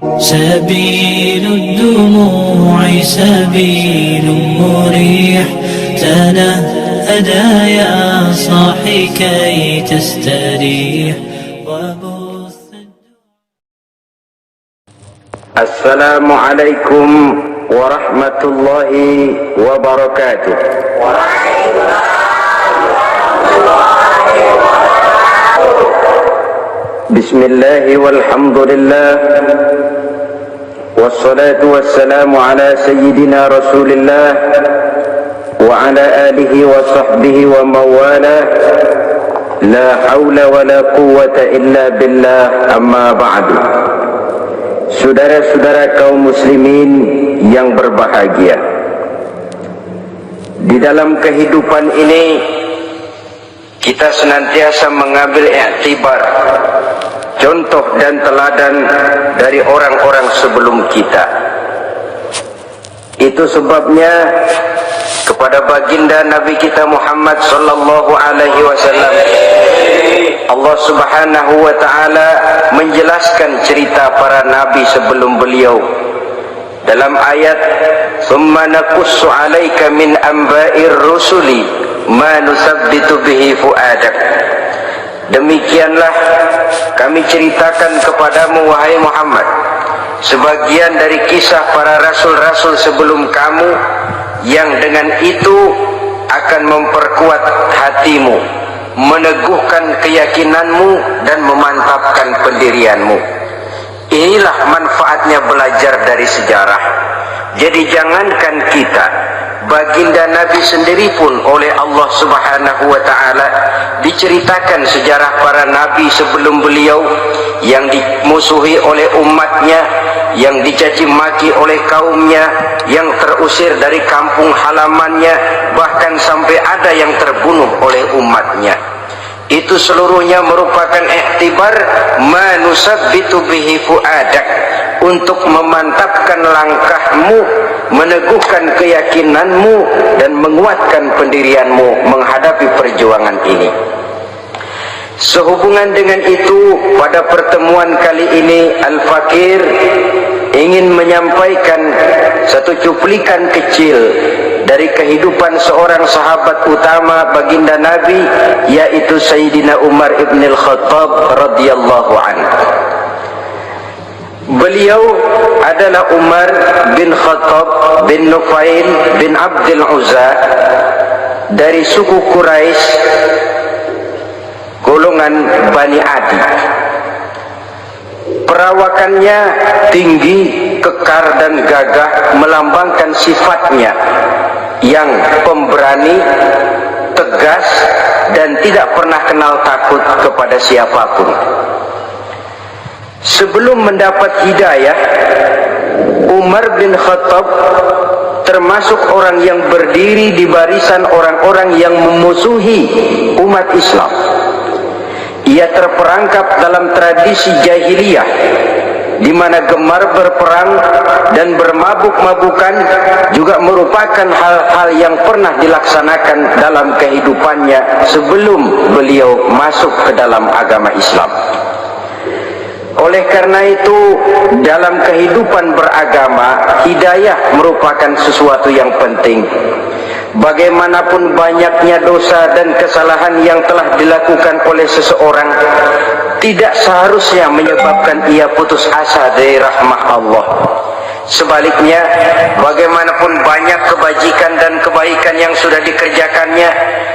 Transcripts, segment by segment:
سبيل الدموع سبيل مريح تنهدى يا صاحي كي تستريح السلام عليكم ورحمة الله وبركاته. بسم الله والحمد لله والصلاة والسلام على سيدنا رسول الله وعلى آله وصحبه ومن والاه لا حول ولا قوة إلا بالله أما بعد. Saudara-saudara kaum muslimin yang berbahagia, di dalam kehidupan ini kita senantiasa mengambil iktibar, contoh dan teladan dari orang-orang sebelum kita. Itu sebabnya kepada baginda Nabi kita Muhammad sallallahu alaihi wasallam Allah Subhanahu wa taala menjelaskan cerita para nabi sebelum beliau dalam ayat "Tsumma naqussu 'alaika min amba'ir rusuli ma nusabbitu bihi fu'adak." Demikianlah kami ceritakan kepadamu wahai Muhammad sebagian dari kisah para rasul-rasul sebelum kamu yang dengan itu akan memperkuat hatimu, meneguhkan keyakinanmu dan memantapkan pendirianmu. Inilah manfaatnya belajar dari sejarah. Jadi jangankan kita, baginda Nabi sendiri pun oleh Allah Subhanahu wa taala diceritakan sejarah para nabi sebelum beliau yang dimusuhi oleh umatnya, yang dicaci maki oleh kaumnya, yang terusir dari kampung halamannya, bahkan sampai ada yang terbunuh oleh umatnya. Itu seluruhnya merupakan iktibar manusabbitu bihi fuadak, untuk memantapkan langkahmu, meneguhkan keyakinanmu dan menguatkan pendirianmu menghadapi perjuangan ini. Sehubungan dengan itu, pada pertemuan kali ini Al-Fakir ingin menyampaikan satu cuplikan kecil dari kehidupan seorang sahabat utama baginda Nabi, yaitu Sayyidina Umar ibn al-Khattab radhiyallahu anhu. Beliau adalah Umar bin Khattab bin Nufail bin Abdul Uzza dari suku Quraisy golongan Bani Adi. Perawakannya tinggi, kekar dan gagah, melambangkan sifatnya yang pemberani, tegas dan tidak pernah kenal takut kepada siapapun. Sebelum mendapat hidayah, Umar bin Khattab termasuk orang yang berdiri di barisan orang-orang yang memusuhi umat Islam. Ia terperangkap dalam tradisi jahiliyah, di mana gemar berperang dan bermabuk-mabukan juga merupakan hal-hal yang pernah dilaksanakan dalam kehidupannya sebelum beliau masuk ke dalam agama Islam. Oleh karena itu, dalam kehidupan beragama, hidayah merupakan sesuatu yang penting. Bagaimanapun banyaknya dosa dan kesalahan yang telah dilakukan oleh seseorang, tidak seharusnya menyebabkan ia putus asa dari rahmah Allah. Sebaliknya, bagaimanapun banyak kebajikan dan kebaikan yang sudah dikerjakannya,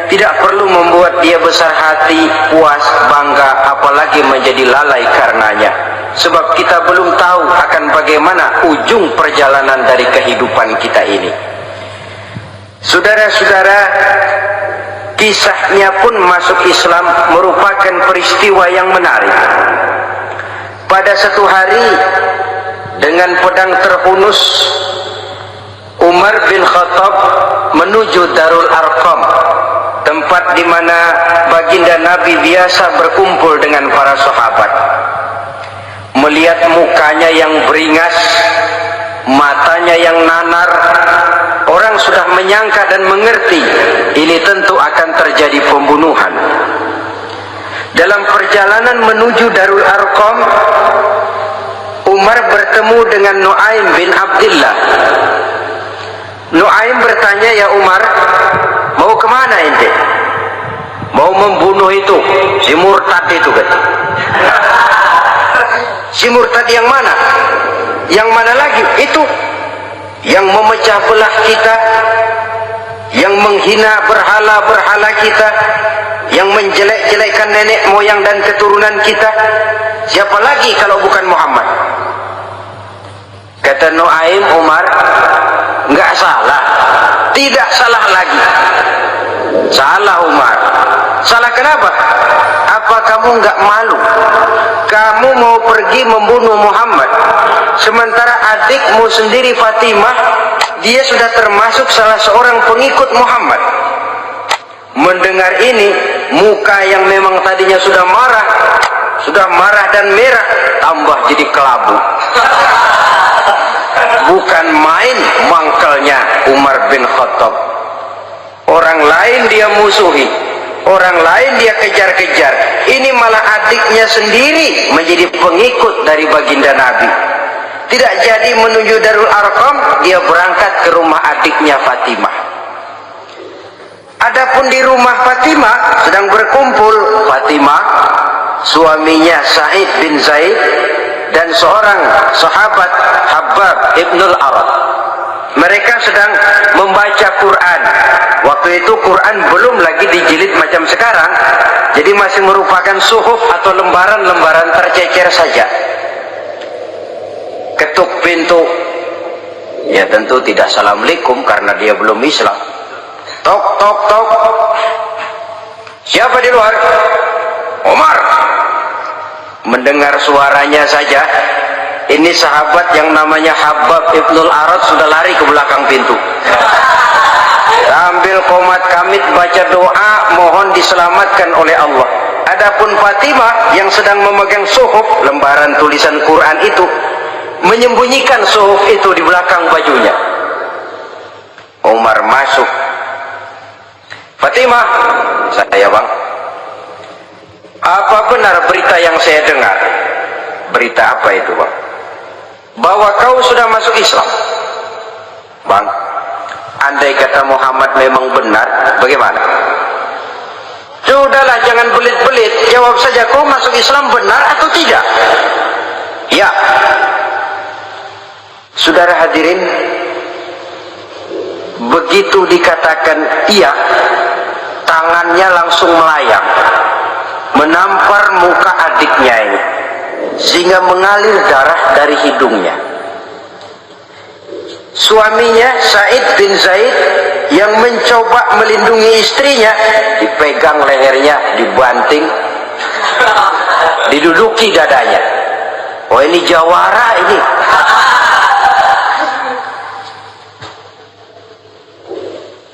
tidak perlu membuat dia besar hati, puas, bangga, apalagi menjadi lalai karenanya. Sebab kita belum tahu akan bagaimana ujung perjalanan dari kehidupan kita ini. Saudara-saudara, kisahnya pun masuk Islam merupakan peristiwa yang menarik. Pada satu hari, dengan pedang terhunus, Umar bin Khattab menuju Darul Arqam, tempat di mana baginda Nabi biasa berkumpul dengan para sahabat. Melihat mukanya yang beringas, matanya yang nanar, orang sudah menyangka dan mengerti ini tentu akan terjadi pembunuhan. Dalam perjalanan menuju Darul Arqam, Umar bertemu dengan Nu'aim bin Abdullah. Nu'aim bertanya, ya Umar, mau kemana ente? Mau membunuh itu, si murtad itu kan? Si murtad yang mana? Yang mana lagi? Itu yang memecah belah kita, yang menghina berhala-berhala kita, yang menjelek-jelekkan nenek moyang dan keturunan kita. Siapa lagi kalau bukan Muhammad? Kata Nu'aim, Umar, enggak salah, tidak salah lagi. Salah Umar. Salah kenapa? Apa kamu enggak malu? Kamu mau pergi membunuh Muhammad, sementara adikmu sendiri Fatimah, dia sudah termasuk salah seorang pengikut Muhammad. Mendengar ini, muka yang memang tadinya sudah marah dan merah, tambah jadi kelabu. Bukan main mangkelnya Umar bin Khattab. Orang lain dia musuhi, orang lain dia kejar-kejar. Ini malah adiknya sendiri menjadi pengikut dari baginda Nabi. Tidak jadi menuju Darul Arqam, dia berangkat ke rumah adiknya Fatimah. Adapun di rumah Fatimah sedang berkumpul Fatimah, suaminya Sa'id bin Zaid, dan seorang sahabat Habbab ibnul Arad. Mereka sedang membaca Quran. Waktu itu Quran belum lagi dijilid macam sekarang, jadi masih merupakan suhuf atau lembaran-lembaran tercecer saja. Ketuk pintu, ya tentu tidak assalamualaikum karena dia belum Islam. Tok tok tok, siapa di luar? Umar. Mendengar suaranya saja, ini sahabat yang namanya Habbab ibnul Arad sudah lari ke belakang pintu, sambil komat kamit baca doa mohon diselamatkan oleh Allah. Adapun Fatimah yang sedang memegang suhuf, lembaran tulisan Quran itu, menyembunyikan suhuf itu di belakang bajunya. Umar masuk. Fatimah, saya bang, apa benar berita yang saya dengar? Berita apa itu bang? Bahwa kau sudah masuk Islam. Bang, andai kata Muhammad memang benar, bagaimana? Sudahlah, jangan belit-belit, jawab saja, kau masuk Islam benar atau tidak? Ya. Saudara hadirin, begitu dikatakan iya, tangannya langsung melayang, menampar muka adiknya ini, sehingga mengalir darah dari hidungnya. Suaminya Sa'id bin Zaid yang mencoba melindungi istrinya, dipegang lehernya, dibanting, diduduki dadanya. Oh, ini jawara ini.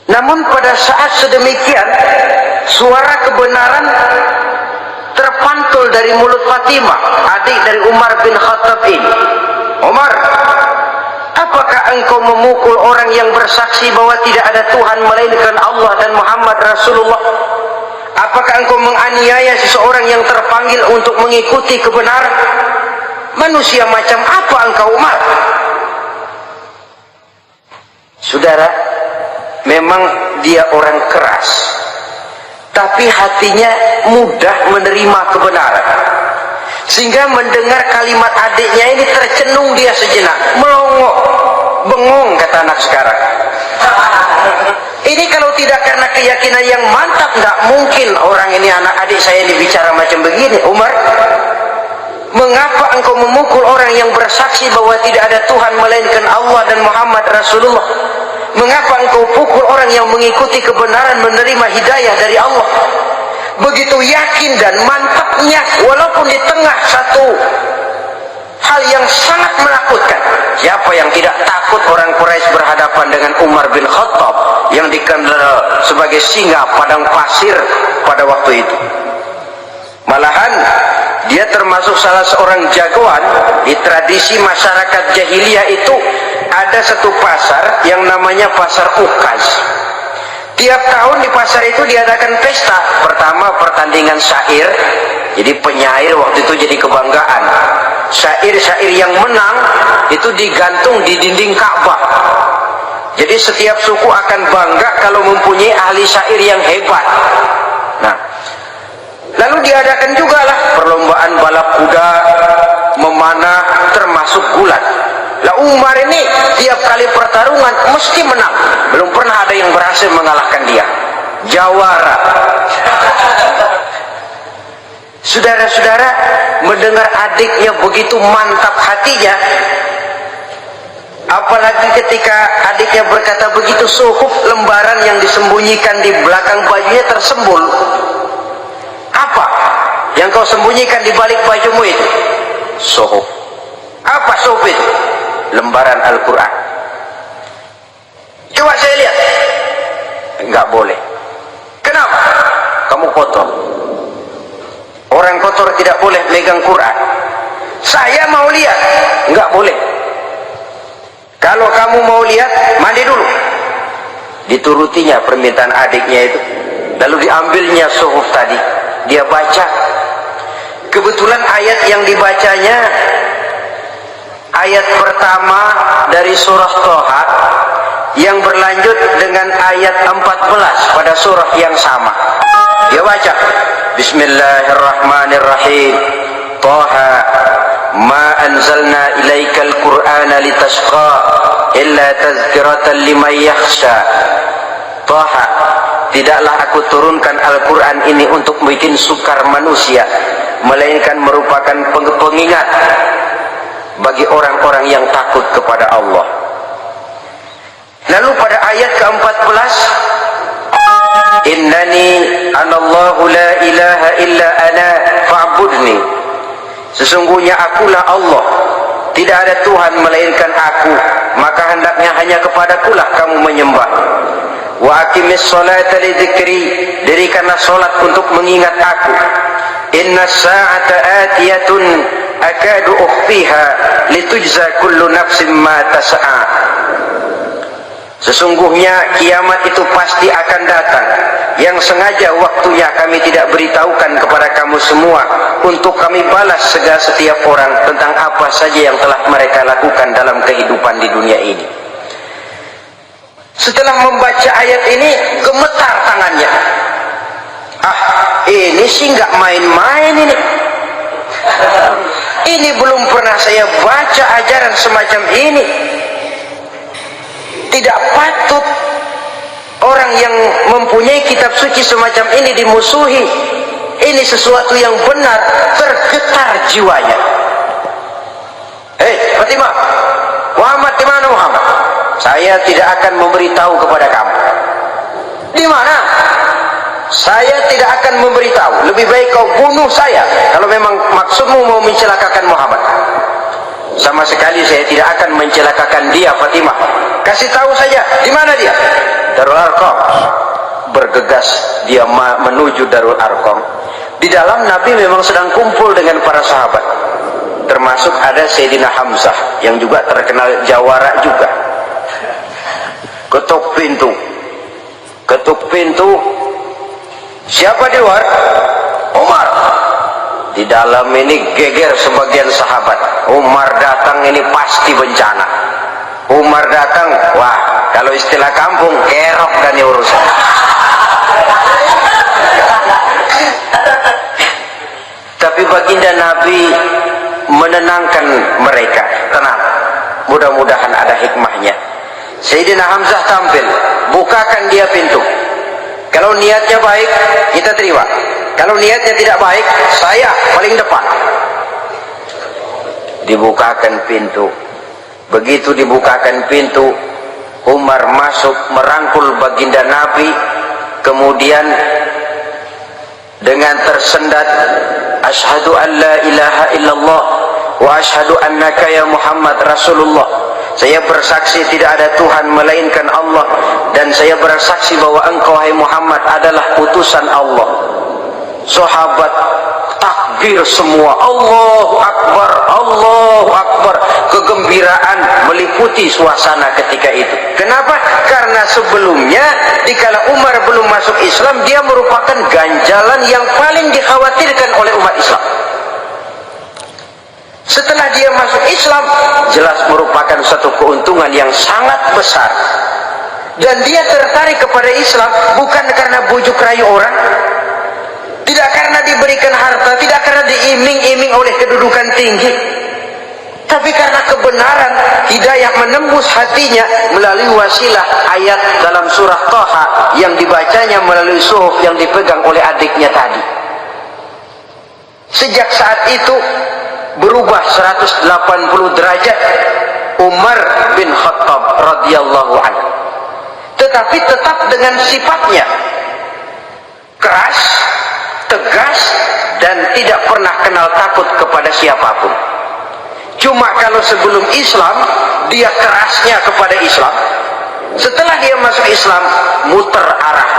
Namun pada saat sedemikian, suara kebenaran terpantul dari mulut Fatimah, adik dari Umar bin Khattab ini. Umar, apakah engkau memukul orang yang bersaksi bahwa tidak ada Tuhan melainkan Allah dan Muhammad Rasulullah? Apakah engkau menganiaya seseorang yang terpanggil untuk mengikuti kebenaran? Manusia macam apa engkau, Umar? Saudara, memang dia orang keras, tapi hatinya mudah menerima kebenaran, sehingga mendengar kalimat adiknya ini tercenung dia sejenak, melongo, bengong kata anak sekarang. Ini kalau tidak karena keyakinan yang mantap, tidak mungkin orang ini, anak adik saya ini bicara macam begini. Umar, mengapa engkau memukul orang yang bersaksi bahwa tidak ada Tuhan melainkan Allah dan Muhammad Rasulullah? Mengapa engkau pukul orang yang mengikuti kebenaran, menerima hidayah dari Allah? Begitu yakin dan mantapnya, walaupun di tengah satu hal yang sangat menakutkan. Siapa yang tidak takut orang Quraisy berhadapan dengan Umar bin Khattab yang dikenal sebagai singa padang pasir pada waktu itu? Malahan dia termasuk salah seorang jagoan di tradisi masyarakat jahiliyah itu. Ada satu pasar yang namanya pasar Ukaz. Tiap tahun di pasar itu diadakan pesta. Pertama pertandingan syair, jadi penyair waktu itu jadi kebanggaan. syair-syair yang menang itu digantung di dinding Ka'bah. Jadi setiap suku akan bangga kalau mempunyai ahli syair yang hebat. Nah, lalu diadakan juga lah perlombaan balap kuda, memanah, termasuk gulat. Lah Umar ini tiap kali pertarungan mesti menang. Belum pernah ada yang berhasil mengalahkan dia. Jawara. Saudara-saudara, mendengar adiknya begitu mantap hatinya, apalagi ketika adiknya berkata begitu, suhuf, lembaran yang disembunyikan di belakang bajunya tersembul. Apa yang kau sembunyikan di balik bajumu itu? Suhuf. Apa suhuf itu? Lembaran Al-Quran. Coba saya lihat. Enggak boleh. Kenapa? Kamu kotor. Orang kotor tidak boleh megang Quran. Saya mau lihat. Enggak boleh. Kalau kamu mau lihat, mandi dulu. Diturutinya permintaan adiknya itu. Lalu diambilnya suhuf tadi. Dia baca. Kebetulan ayat yang dibacanya ayat pertama dari surah Toha yang berlanjut dengan ayat 14 pada surah yang sama. Dia baca, Bismillahirrahmanirrahim. Toha ma anzalna ilaikal qur'ana litashqa illa tazkiratan liman yakhsha. Toha, tidaklah aku turunkan Al-Quran ini untuk bikin sukar manusia, melainkan merupakan pengingat bagi orang-orang yang takut kepada Allah. Lalu pada ayat ke-14, Innani anallahu la ilaha illa ana fa'budni. Sesungguhnya akulah Allah, tidak ada Tuhan melainkan aku, maka hendaknya hanya kepadakulah kamu menyembah. Wa aqimis sholata li dzikri, dirikanlah salat untuk mengingat aku. Inna sa'ata atiyatun akadu ukhfiha litujza kullu nafsin ma tas'a. Sesungguhnya kiamat itu pasti akan datang, yang sengaja waktunya kami tidak beritahukan kepada kamu semua, untuk kami balas setiap orang tentang apa saja yang telah mereka lakukan dalam kehidupan di dunia ini. Setelah membaca ayat ini, gemetar tangannya. Ini sih nggak main-main ini. Ini belum pernah saya baca ajaran semacam ini. Tidak patut orang yang mempunyai kitab suci semacam ini dimusuhi. Ini sesuatu yang benar, tergetar jiwanya. Fatimah, Muhammad di mana Muhammad? Saya tidak akan memberitahu kepada kamu. Di mana? Saya tidak akan memberitahu. Lebih baik kau bunuh saya kalau memang maksudmu mau mencelakakan Muhammad. Sama sekali saya tidak akan mencelakakan dia, Fatimah. Kasih tahu saja, di mana dia? Darul Arqam. Bergegas dia menuju Darul Arqam. Di dalam Nabi memang sedang kumpul dengan para sahabat. Termasuk ada Sayyidina Hamzah yang juga terkenal jawara juga. Ketuk pintu. Ketuk pintu. Siapa di luar? Umar. Di dalam ini geger sebagian sahabat. Umar datang ini pasti bencana. Umar datang, wah, kalau istilah kampung, kerok dan urusan. Tapi baginda Nabi menenangkan mereka. Tenang, mudah-mudahan ada hikmahnya. Sayyidina Hamzah tampil, bukakan dia pintu. Kalau niatnya baik, kita terima. Kalau niatnya tidak baik, saya paling depan. Dibukakan pintu. Begitu dibukakan pintu, Umar masuk merangkul baginda Nabi, kemudian dengan tersendat, Asyhadu an la ilaha illallah wa asyhadu annaka ya Muhammad Rasulullah. Saya bersaksi tidak ada Tuhan melainkan Allah, dan saya bersaksi bahwa engkau hai Muhammad adalah utusan Allah. Sahabat takbir semua, Allahu Akbar, Allahu Akbar. Kegembiraan meliputi suasana ketika itu. Kenapa? Karena sebelumnya dikala Umar belum masuk Islam, dia merupakan ganjalan yang paling dikhawatirkan oleh umat Islam. Setelah dia masuk Islam, jelas merupakan suatu keuntungan yang sangat besar. Dan dia tertarik kepada Islam bukan karena bujuk rayu orang, tidak karena diberikan harta, tidak karena diiming-iming oleh kedudukan tinggi, tapi karena kebenaran. Hidayah menembus hatinya melalui wasilah ayat dalam surah Thaha yang dibacanya melalui suhuf yang dipegang oleh adiknya tadi. Sejak saat itu berubah 180 derajat Umar bin Khattab radhiyallahu anhu, tetapi tetap dengan sifatnya keras, tegas, dan tidak pernah kenal takut kepada siapapun. Cuma kalau sebelum Islam dia kerasnya kepada Islam, setelah dia masuk Islam muter arah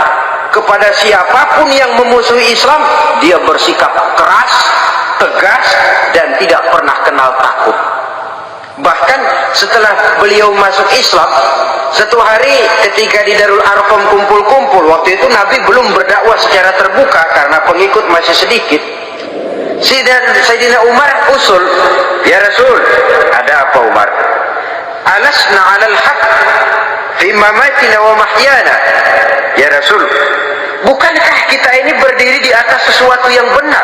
kepada siapapun yang memusuhi Islam. Dia bersikap keras, tegas, dan tidak pernah kenal takut. Bahkan setelah beliau masuk Islam, satu hari ketika di Darul Arqam kumpul-kumpul, waktu itu Nabi belum berdakwah secara terbuka karena pengikut masih sedikit. Sayyidina Umar usul, "Ya Rasul, ada apa Umar? Alasna 'alal haq fi mamatina wa mahyana." Ya Rasul, bukankah kita ini berdiri di atas sesuatu yang benar?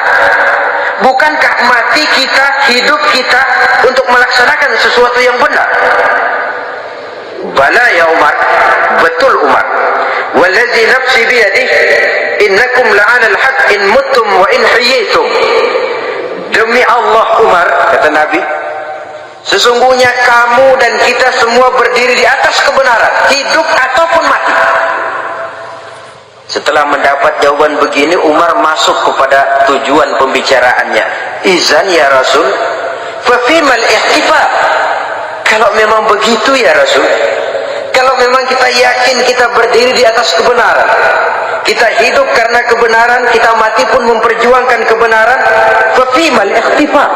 Bukankah mati kita, hidup kita untuk melaksanakan sesuatu yang benar? Bala ya Umar, betul Umar. Wallazi nafsi biyadih, innakum la'ala al-haq in muttum wa in hiyitum. Demi Allah Umar, kata Nabi, sesungguhnya kamu dan kita semua berdiri di atas kebenaran, hidup ataupun mati. Setelah mendapat jawaban begini, Umar masuk kepada tujuan pembicaraannya. Izan ya Rasul, fafimal ihtifal. Kalau memang begitu ya Rasul, kalau memang kita yakin kita berdiri di atas kebenaran, kita hidup karena kebenaran, kita mati pun memperjuangkan kebenaran, fafimal ihtifal.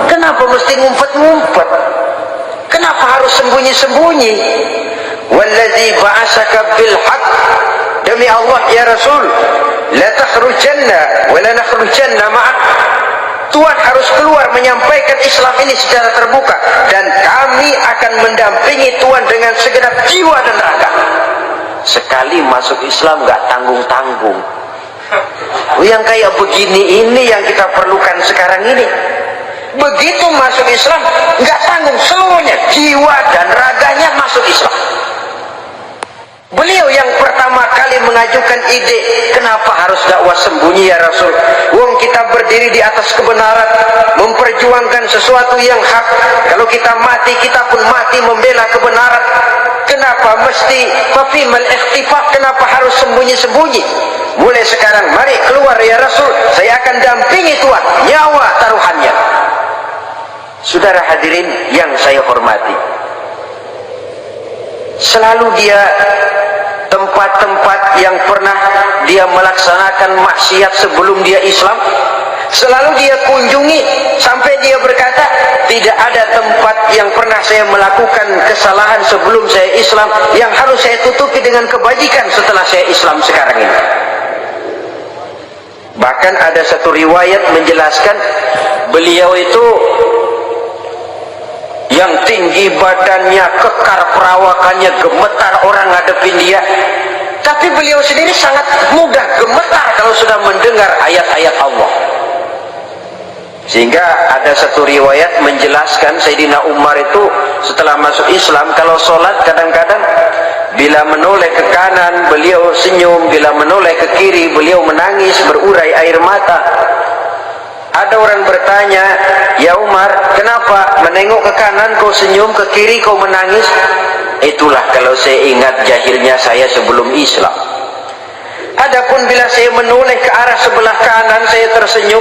Kenapa mesti ngumpet-ngumpet? Kenapa harus sembunyi-sembunyi? Wallazi ba'asaka bil haqq, demi Allah ya Rasul, la takhrujanna wa la nakhrujanna ma'ak. Tuhan harus keluar menyampaikan Islam ini secara terbuka, dan kami akan mendampingi Tuhan dengan segenap jiwa dan raga. Sekali masuk Islam gak tanggung-tanggung. Yang kayak begini ini yang kita perlukan sekarang ini. Begitu masuk Islam gak tanggung, semuanya jiwa dan raganya masuk Islam. Beliau yang pertama kali mengajukan ide, kenapa harus dakwah sembunyi ya Rasul? Wong kita berdiri di atas kebenaran, memperjuangkan sesuatu yang hak. Kalau kita mati, kita pun mati membela kebenaran. Kenapa mesti fafimal ikhtifaq? Kenapa harus sembunyi-sembunyi? Mulai sekarang mari keluar ya Rasul, saya akan dampingi Tuhan, nyawa taruhannya. Saudara hadirin yang saya hormati, selalu dia tempat-tempat yang pernah dia melaksanakan maksiat sebelum dia Islam, selalu dia kunjungi, sampai dia berkata, tidak ada tempat yang pernah saya melakukan kesalahan sebelum saya Islam yang harus saya tutupi dengan kebajikan setelah saya Islam sekarang ini. Bahkan ada satu riwayat menjelaskan beliau itu yang tinggi badannya, kekar perawakannya, gemetar orang ngadepin dia. Tapi beliau sendiri sangat mudah gemetar kalau sudah mendengar ayat-ayat Allah. Sehingga ada satu riwayat menjelaskan Sayyidina Umar itu setelah masuk Islam, kalau sholat kadang-kadang bila menoleh ke kanan beliau senyum, bila menoleh ke kiri beliau menangis berurai air mata. Ada orang bertanya, ya Umar, kenapa menengok ke kanan kau senyum, ke kiri kau menangis? Itulah kalau saya ingat jahilnya saya sebelum Islam. Adapun bila saya menoleh ke arah sebelah kanan saya tersenyum,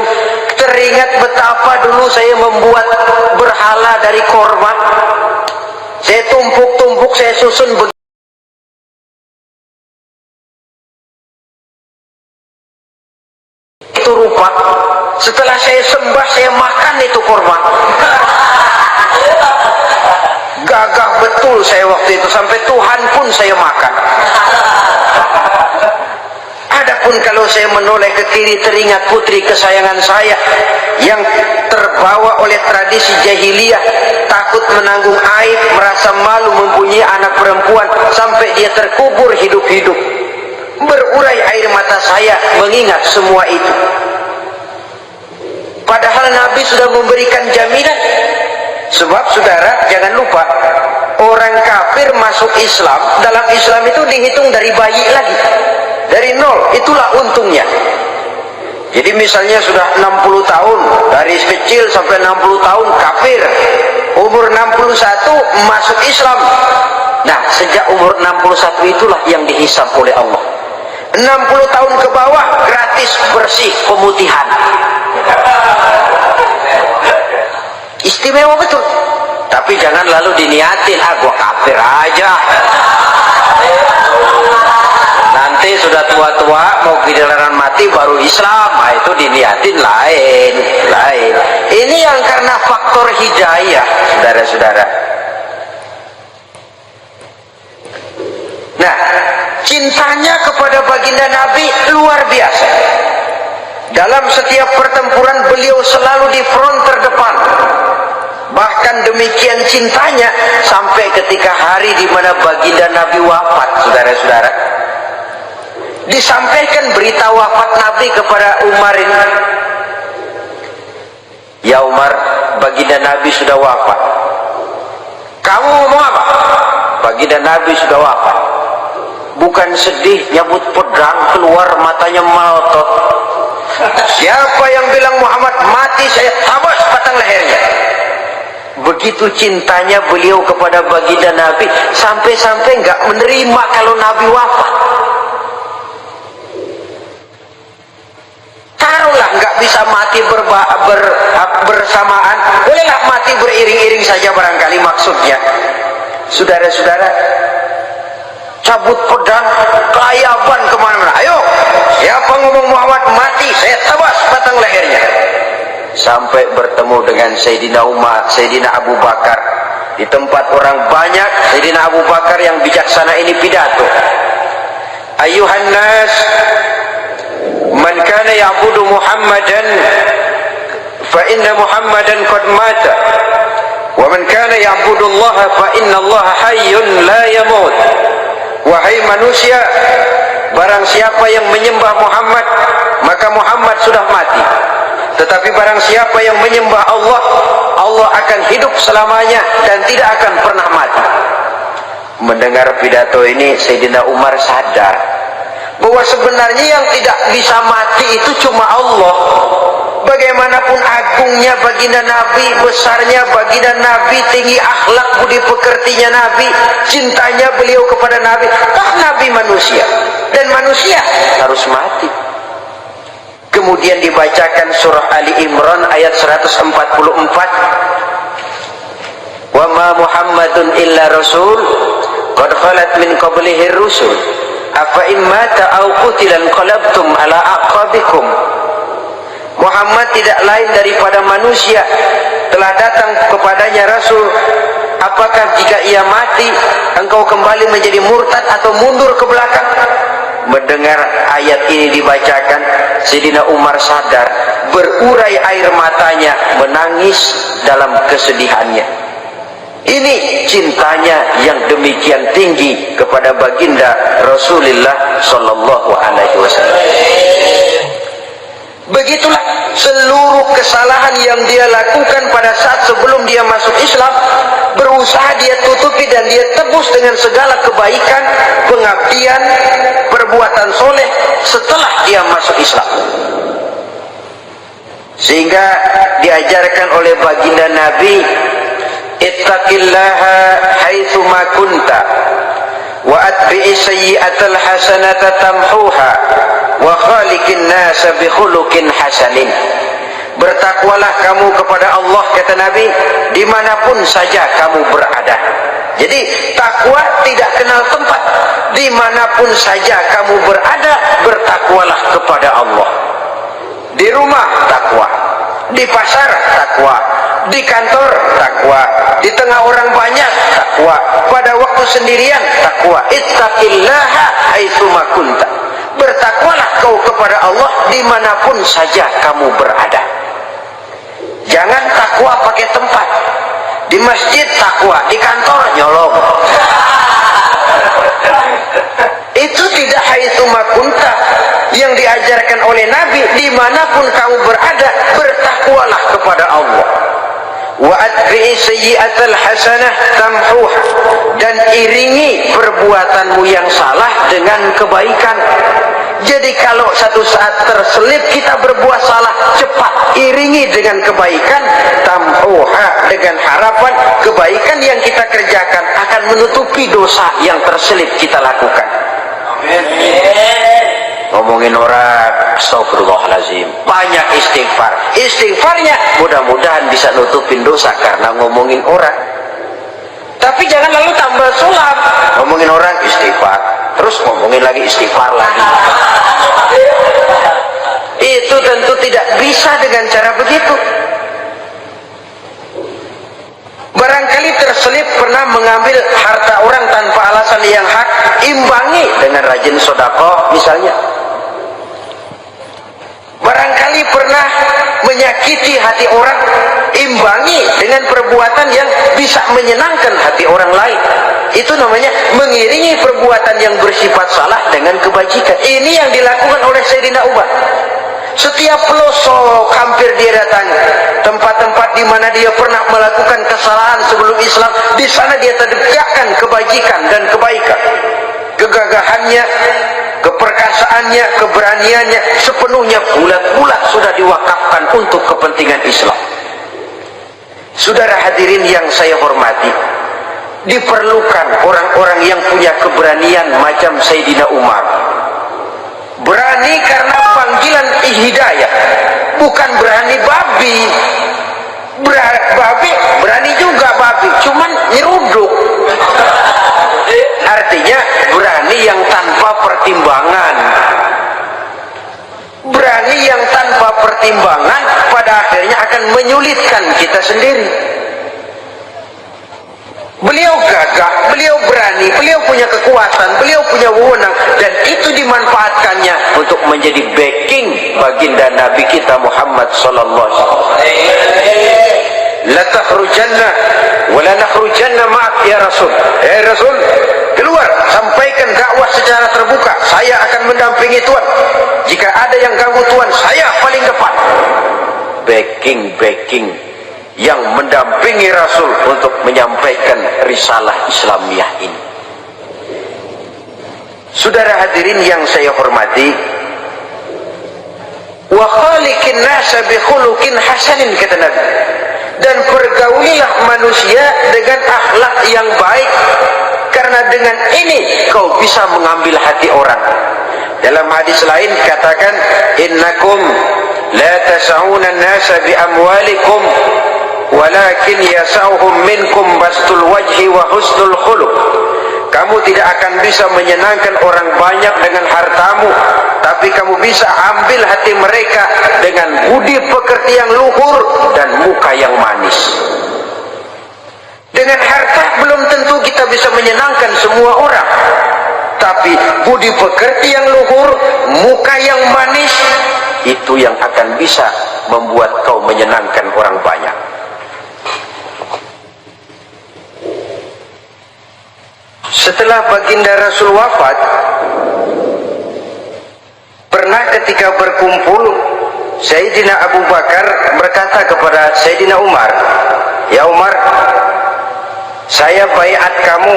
teringat betapa dulu saya membuat berhala dari korma. Saya tumpuk-tumpuk, saya susun begitu rupa. Setelah saya sembah, saya makan itu korma. Gagah betul saya waktu itu, sampai Tuhan pun saya makan. Adapun kalau saya menoleh ke kiri teringat putri kesayangan saya yang terbawa oleh tradisi jahiliyah, takut menanggung aib, merasa malu mempunyai anak perempuan sampai dia terkubur hidup-hidup. Berurai air mata saya mengingat semua itu. Padahal Nabi sudah memberikan jaminan. Sebab saudara jangan lupa, orang kafir masuk Islam, dalam Islam itu dihitung dari bayi lagi, dari nol. Itulah untungnya. Jadi misalnya sudah 60 tahun, dari kecil sampai 60 tahun kafir, umur 61 masuk Islam. Nah, sejak umur 61 itulah yang dihisab oleh Allah. 60 tahun ke bawah gratis bersih pemutihan. Istimewa betul. Tapi jangan lalu diniatin, gua kafir aja. Nanti sudah tua-tua mau giliran mati baru Islam. Nah, itu diniatin lain. Ini yang karena faktor hidayah, saudara-saudara. Nah, cintanya kepada baginda Nabi luar biasa. Dalam setiap pertempuran beliau selalu di front terdepan. Bahkan demikian cintanya sampai ketika hari di mana baginda Nabi wafat, saudara-saudara. Disampaikan berita wafat Nabi kepada Umar ini. Ya Umar, baginda Nabi sudah wafat. Kamu ngomong apa? Baginda Nabi sudah wafat. Bukan sedih, nyabut pedang, keluar matanya melotot. Siapa yang bilang Muhammad mati, saya tabas batang lehernya. Begitu cintanya beliau kepada baginda Nabi, sampai-sampai nggak menerima kalau Nabi wafat. Taruhlah nggak bisa mati bersamaan, bolehlah mati beriring-iring saja barangkali maksudnya. Saudara-saudara, cabut pedang, kelayaban kemana-mana. Ayo, siapa ngomong Muhammad mati, saya tabas batang lehernya. Sampai bertemu dengan Sayyidina Umar, Sayyidina Abu Bakar. Di tempat orang banyak, Sayyidina Abu Bakar yang bijaksana ini pidato. Ayuhan nas, man kana ya'budu Muhammadan fa inna Muhammadan qad mata. Wa man kana ya'budu Allah fa inna Allah hayyun la yamut. Wahai manusia, barang siapa yang menyembah Muhammad, maka Muhammad sudah mati. Tetapi barang siapa yang menyembah Allah, Allah akan hidup selamanya dan tidak akan pernah mati. Mendengar pidato ini, Sayyidina Umar sadar bahwa sebenarnya yang tidak bisa mati itu cuma Allah. Bagaimanapun agungnya baginda Nabi, besarnya baginda Nabi, tinggi akhlak budi pekertinya Nabi, cintanya beliau kepada Nabi, toh Nabi manusia dan manusia harus mati. Kemudian dibacakan surah Ali Imran ayat 144. Wa ma Muhammadun illa rasul qad khalat min qablihi rusul afa immata aw qutilan qalabtum ala aqabikum. Muhammad tidak lain daripada manusia, telah datang kepadanya rasul. Apakah jika ia mati engkau kembali menjadi murtad atau mundur ke belakang? Mendengar ayat ini dibacakan, Sayyidina Umar sadar, berurai air matanya, menangis dalam kesedihannya. Ini cintanya yang demikian tinggi kepada baginda Rasulullah sallallahu alaihi wasallam. Begitulah seluruh kesalahan yang dia lakukan pada saat sebelum dia masuk Islam, berusaha dia tutupi dan dia tebus dengan segala kebaikan, pengabdian, perbuatan soleh setelah dia masuk Islam. Sehingga diajarkan oleh baginda Nabi, ittaqillaha haitsu ma kunta wa atbi'is sayyi'atal hasanata tamhuha wa khaliqin nasa bi khuluqin hasanin. Bertakwalah kamu kepada Allah, kata Nabi, dimanapun saja kamu berada. Jadi takwa tidak kenal tempat. Dimanapun saja kamu berada, bertakwalah kepada Allah. Di rumah takwa, di pasar takwa, di kantor takwa, di tengah orang banyak takwa, pada waktu sendirian takwa. Ittaqillaha haitsu ma kunta. bertakwalah kau kepada Allah dimanapun saja kamu berada. Jangan takwa pakai tempat. Di masjid takwa, di kantor nyolong. Itu tidak haitsu makunta yang diajarkan oleh Nabi. Dimanapun kamu berada, bertakwalah kepada Allah. Wa atbi'i sayyi'atal hasanah tamhuha, dan iringi perbuatanmu yang salah dengan kebaikan. Jadi kalau satu saat terselip kita berbuat salah, cepat iringi dengan kebaikan, tamhuha, dengan harapan kebaikan yang kita kerjakan akan menutupi dosa yang terselip kita lakukan. Ngomongin orang, astagfirullahaladzim, banyak istighfar. Istighfarnya mudah-mudahan bisa nutupin dosa karena ngomongin orang. Tapi jangan lalu tambah sulap. Ngomongin orang istighfar, terus ngomongin lagi istighfar lagi. Itu tentu tidak bisa dengan cara begitu. Barangkali terselip pernah mengambil harta orang tanpa alasan yang hak, imbangi dengan rajin sedekah misalnya. Barangkali pernah menyakiti hati orang, imbangi dengan perbuatan yang bisa menyenangkan hati orang lain. Itu namanya mengiringi perbuatan yang bersifat salah dengan kebajikan. Ini yang dilakukan oleh Sayyidina Umar. Setiap pelosok hampir dia datangi, tempat-tempat di mana dia pernah melakukan kesalahan sebelum Islam, di sana dia tegakkan kebajikan dan kebaikan. Kegagahannya, keperkasaannya, keberaniannya sepenuhnya bulat-bulat sudah diwakafkan untuk kepentingan Islam. Saudara hadirin yang saya hormati, diperlukan orang-orang yang punya keberanian macam Sayyidina Umar. Berani karena panggilan hidayah, bukan berani babi. Babi berani juga babi, cuman nyeruduk. Artinya berani yang tanpa pertimbangan. Berani yang tanpa pertimbangan pada akhirnya akan menyulitkan kita sendiri. Beliau gagah, beliau berani, beliau punya kekuatan, beliau punya wewenang, dan itu dimanfaatkannya untuk menjadi backing baginda Nabi kita Muhammad sallallahu alaihi wasallam. La takhrujanna wa la nakhrujanna ma'ak ya Rasul. Rasul, keluar, sampaikan dakwah secara terbuka. Saya akan mendampingi Tuhan. Jika ada yang ganggu Tuhan, saya paling depan. Backing yang mendampingi Rasul untuk menyampaikan risalah Islamiyah ini. Saudara hadirin yang saya hormati, wa khaliqin nasa bi khuluqin hasanin, kata Nabi, dan pergaulilah manusia dengan akhlak yang baik, karena dengan ini kau bisa mengambil hati orang. Dalam hadis lain katakan, innakum la tas'una an-nasa bi amwalikum walakin yas'uhum minkum bastul wajhi wa husnul khuluq. Kamu tidak akan bisa menyenangkan orang banyak dengan hartamu, tapi kamu bisa ambil hati mereka dengan budi pekerti yang luhur dan muka yang manis. Dengan harta belum tentu kita bisa menyenangkan semua orang, tapi budi pekerti yang luhur, muka yang manis, itu yang akan bisa membuat kau menyenangkan orang banyak. Setelah baginda Rasul wafat, pernah ketika berkumpul, Sayyidina Abu Bakar berkata kepada Sayyidina Umar, ya Umar, saya baiat kamu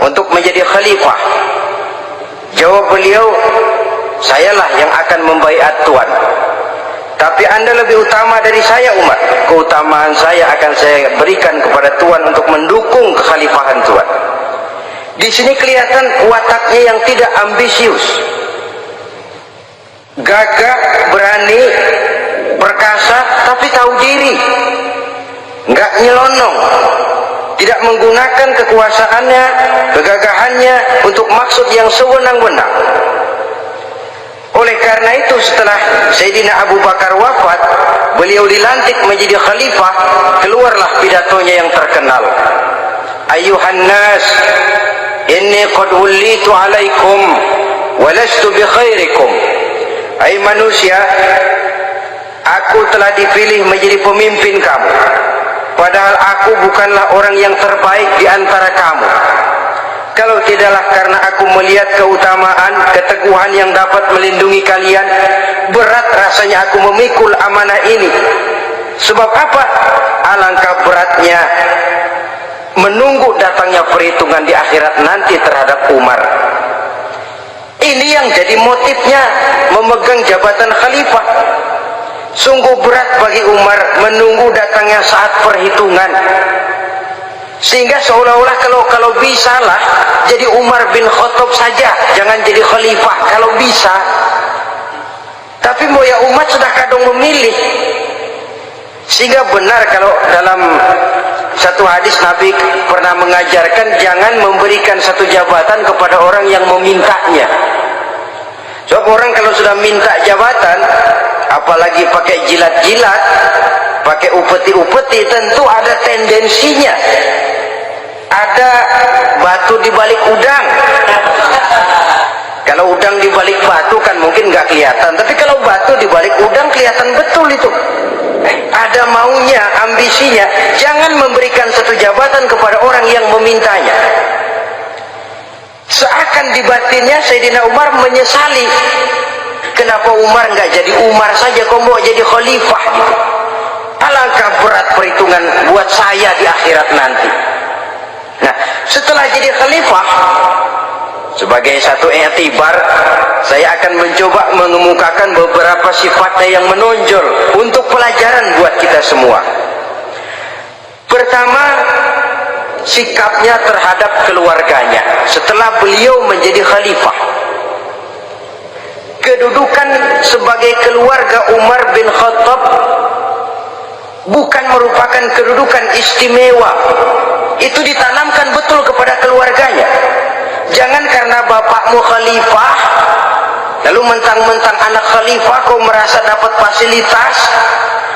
untuk menjadi khalifah. Jawab beliau, sayalah yang akan membaiat Tuhan. Tapi anda lebih utama dari saya Umar. Keutamaan saya akan saya berikan kepada Tuhan untuk mendukung kekhalifahan Tuhan. Di sini kelihatan wataknya yang tidak ambisius, gagah, berani, perkasa, tapi tahu diri, nggak nyelonong, tidak menggunakan kekuasaannya, kegagahannya untuk maksud yang sewenang-wenang. Oleh karena itu setelah Sayyidina Abu Bakar wafat, beliau dilantik menjadi khalifah. Keluarlah pidatonya yang terkenal, ayuhan nas, inni qad wullitu alaikum walastu bi khairikum. Hai manusia, aku telah dipilih menjadi pemimpin kamu, padahal aku bukanlah orang yang terbaik di antara kamu. Kalau tidaklah karena aku melihat keutamaan, keteguhan yang dapat melindungi kalian, berat rasanya aku memikul amanah ini. Sebab apa? Alangkah beratnya menunggu datangnya perhitungan di akhirat nanti terhadap Umar. Ini yang jadi motifnya memegang jabatan khalifah. Sungguh berat bagi Umar menunggu datangnya saat perhitungan, sehingga seolah-olah kalau bisa lah jadi Umar bin Khattab saja, jangan jadi khalifah kalau bisa. Tapi mau ya umat sudah kadung memilih. Sehingga benar kalau dalam satu hadis Nabi pernah mengajarkan jangan memberikan satu jabatan kepada orang yang memintanya. Sebab orang kalau sudah minta jabatan, apalagi pakai jilat-jilat, pakai upeti-upeti, tentu ada tendensinya. Ada batu di balik udang. Kalau udang di balik batu kan mungkin nggak kelihatan, tapi kalau batu di balik udang kelihatan betul itu. Ada maunya, ambisinya. Jangan memberikan satu jabatan kepada orang yang memintanya. Seakan di batinnya Sayyidina Umar menyesali, kenapa Umar nggak jadi Umar saja, kok mau jadi khalifah gitu. Alangkah berat perhitungan buat saya di akhirat nanti. Nah, setelah jadi khalifah, sebagai satu i'tibar, saya akan mencoba mengemukakan beberapa sifatnya yang menonjol untuk pelajaran buat kita semua. Pertama, sikapnya terhadap keluarganya setelah beliau menjadi khalifah. Kedudukan sebagai keluarga Umar bin Khattab bukan merupakan kedudukan istimewa. Itu ditanamkan betul kepada keluarganya. Jangan karena bapakmu khalifah, lalu mentang-mentang anak khalifah kau merasa dapat fasilitas,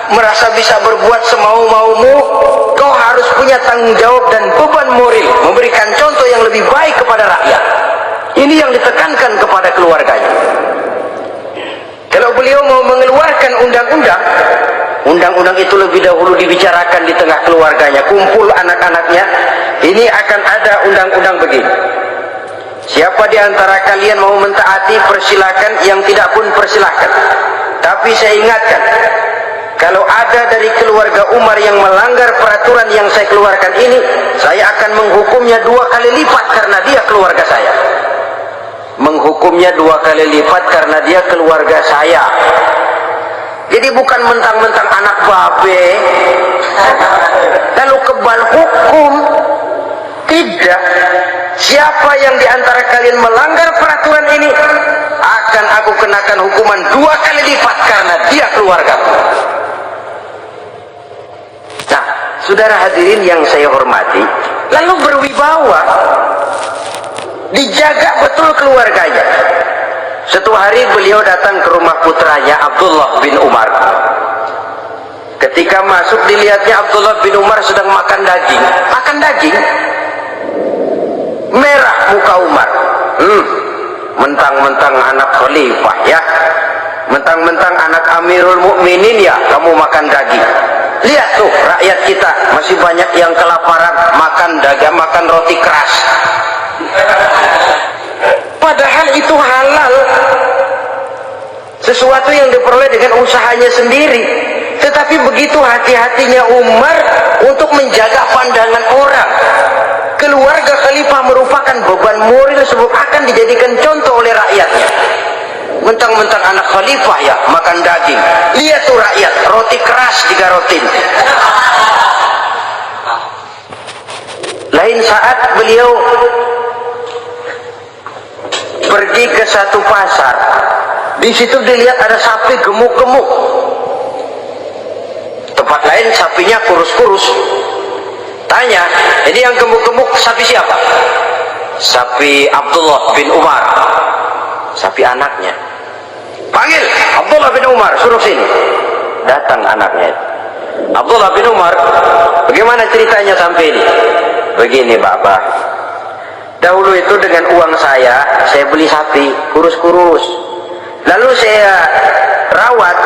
merasa bisa berbuat semau-maumu. Kau harus punya tanggung jawab dan beban moral, memberikan contoh yang lebih baik kepada rakyat. Ini yang ditekankan kepada keluarganya. Kalau beliau mau mengeluarkan undang-undang, undang-undang itu lebih dahulu dibicarakan di tengah keluarganya, kumpul anak-anaknya. Ini akan ada undang-undang begini. Siapa di antara kalian mau mentaati, persilakan, yang tidak pun persilakan. Tapi saya ingatkan, kalau ada dari keluarga Umar yang melanggar peraturan yang saya keluarkan ini, saya akan menghukumnya 2 kali lipat karena dia keluarga saya. Menghukumnya 2 kali lipat karena dia keluarga saya. Jadi bukan mentang-mentang anak babe lalu kebal hukum. Tidak. Siapa yang di antara kalian melanggar peraturan ini, akan aku kenakan hukuman 2 kali lipat karena dia keluarga. Nah, saudara hadirin yang saya hormati, lalu berwibawa, dijaga betul keluarganya. Suatu hari beliau datang ke rumah putranya Abdullah bin Umar. Ketika masuk dilihatnya Abdullah bin Umar sedang makan daging. Makan daging, merah muka Umar. Mentang-mentang anak khalifah ya, mentang-mentang anak Amirul Mukminin ya, kamu makan daging. Lihat tuh rakyat kita masih banyak yang kelaparan, makan daging, makan roti keras. Padahal itu halal, sesuatu yang diperoleh dengan usahanya sendiri. Tetapi begitu hati-hatinya Umar untuk menjaga pandangan orang. Keluarga khalifah merupakan beban moral sebab akan dijadikan contoh oleh rakyatnya. Mentang-mentang anak khalifah ya makan daging. Lihat tuh rakyat, roti keras digarotin. Lain saat beliau pergi ke satu pasar. Di situ dilihat ada sapi gemuk-gemuk. Tempat lain sapinya kurus-kurus. Tanya, ini yang gemuk-gemuk sapi siapa? Sapi Abdullah bin Umar, sapi anaknya. Panggil Abdullah bin Umar, suruh sini. Datang anaknya. Abdullah bin Umar, bagaimana ceritanya sampai ini? Begini Bapak, Dahulu itu dengan uang saya beli sapi, kurus-kurus. Lalu saya rawat,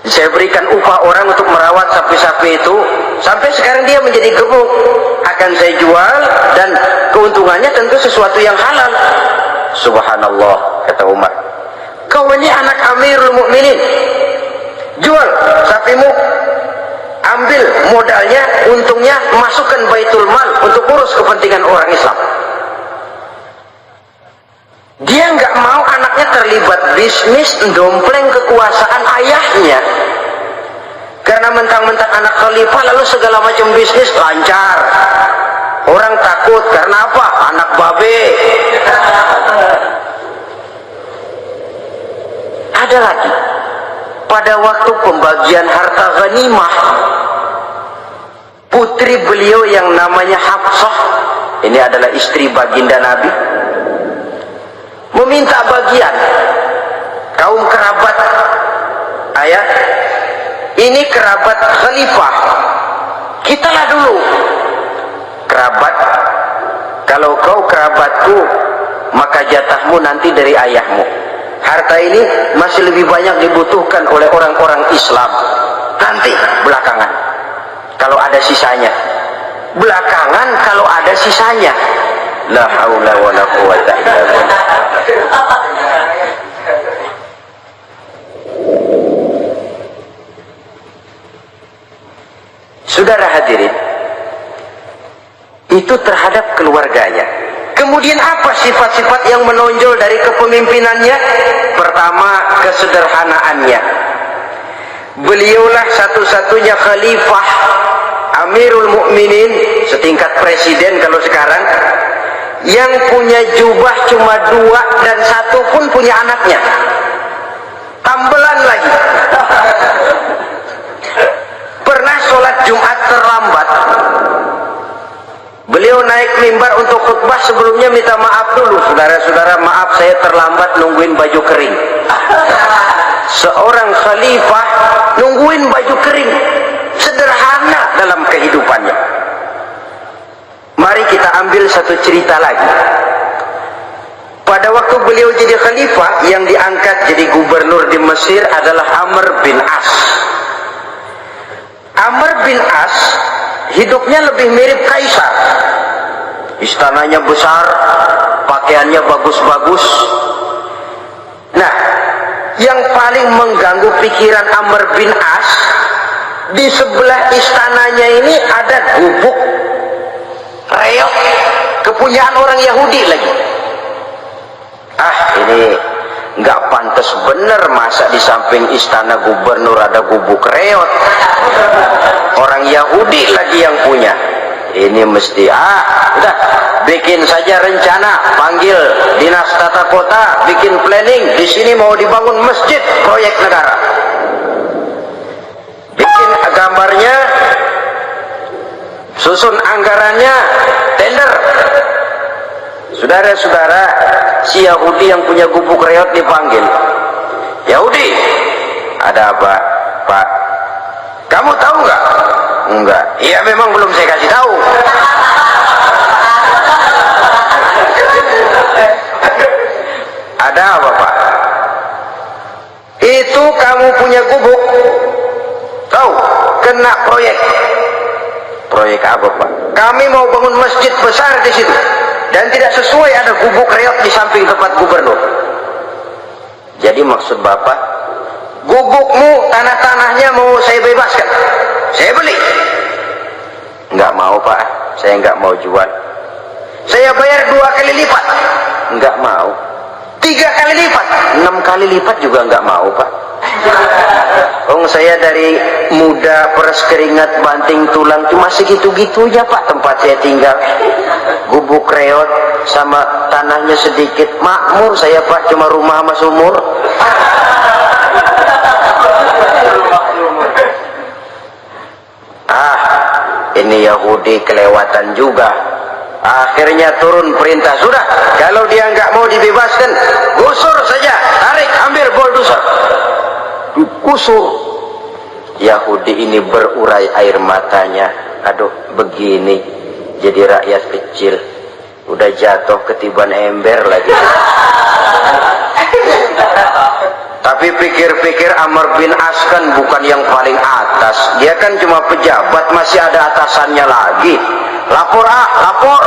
saya berikan upah orang untuk merawat sapi-sapi itu. Sampai sekarang dia menjadi gemuk. Akan saya jual dan keuntungannya tentu sesuatu yang halal. Subhanallah, kata Umar. Kau ini anak Amirul Mukminin. Jual sapimu, ambil modalnya, untungnya, masukkan Baitul Mal untuk urus kepentingan orang Islam. Dia nggak mau anaknya terlibat bisnis, dompleng kekuasaan ayahnya. Karena mentang-mentang anak khalifah lalu segala macam bisnis lancar. Orang takut karena apa? Anak babe. Ada lagi. Pada waktu pembagian harta ghanimah, putri beliau yang namanya Hafsah, ini adalah istri baginda Nabi, meminta bagian. Kaum kerabat ayah, ini kerabat khalifah, kitalah dulu kerabat. Kalau kau kerabatku, maka jatahmu nanti dari ayahmu. Harta ini masih lebih banyak dibutuhkan oleh orang-orang Islam nanti belakangan kalau ada sisanya. Belakangan kalau ada sisanya. La haula wala quwata illa billah. Saudara hadirin, itu terhadap keluarganya. Kemudian apa sifat-sifat yang menonjol dari kepemimpinannya? Pertama, kesederhanaannya. Beliaulah satu-satunya khalifah Amirul Mukminin, setingkat presiden kalau sekarang, yang punya jubah cuma 2 dan 1 pun punya anaknya. Tambelan lagi. Pernah sholat Jumat terlambat. Beliau naik mimbar untuk khutbah, sebelumnya minta maaf dulu. Saudara-saudara, maaf saya terlambat nungguin baju kering. Seorang khalifah nungguin baju kering. Sederhana dalam kehidupannya. Mari kita ambil satu cerita lagi. Pada waktu beliau jadi khalifah, yang diangkat jadi gubernur di Mesir adalah Amr bin As. Amr bin As hidupnya lebih mirip kaisar. Istananya besar, pakaiannya bagus-bagus. Nah, yang paling mengganggu pikiran Amr bin As, di sebelah istananya ini ada gubuk reok kepunyaan orang Yahudi lagi. Ini nggak pantas bener, masa di samping istana gubernur ada gubuk reot. Orang Yahudi lagi yang punya. Ini mesti udah bikin saja rencana, panggil dinas tata kota, bikin planning. Di sini mau dibangun masjid, proyek negara. Bikin gambarnya, susun anggarannya, tender. Saudara-saudara, si Yahudi yang punya gubuk reot dipanggil. Yahudi, ada apa, Pak? Kamu tahu nggak? Enggak. Iya, memang belum saya kasih tahu. Ada apa, Pak? Itu kamu punya gubuk. Tahu? Kena proyek. Proyek apa, Pak? Kami mau bangun masjid besar di situ. Dan tidak sesuai ada gubuk reot di samping tempat gubernur. Jadi maksud Bapak, gubukmu, tanah-tanahnya mau saya bebaskan, saya beli. Enggak mau, Pak, saya enggak mau jual. Saya bayar 2 kali lipat, enggak mau. 3 kali lipat, 6 kali lipat juga enggak mau, Pak. Saya dari muda peres keringat banting tulang cuma segitu-gitunya, Pak, tempat saya tinggal. Gubuk reot sama tanahnya sedikit, makmur saya, Pak, cuma rumah sama sumur. Ini Yahudi kelewatan juga. Akhirnya turun perintah, sudah, kalau dia nggak mau dibebaskan, gusur saja, tarik, ambil bulldozer, gusur. Yahudi ini berurai air matanya. Aduh, begini jadi rakyat kecil, udah jatuh ketiban ember lagi. Tapi pikir-pikir Amr bin As kan bukan yang paling atas, dia kan cuma pejabat, masih ada atasannya lagi. Lapor lapor.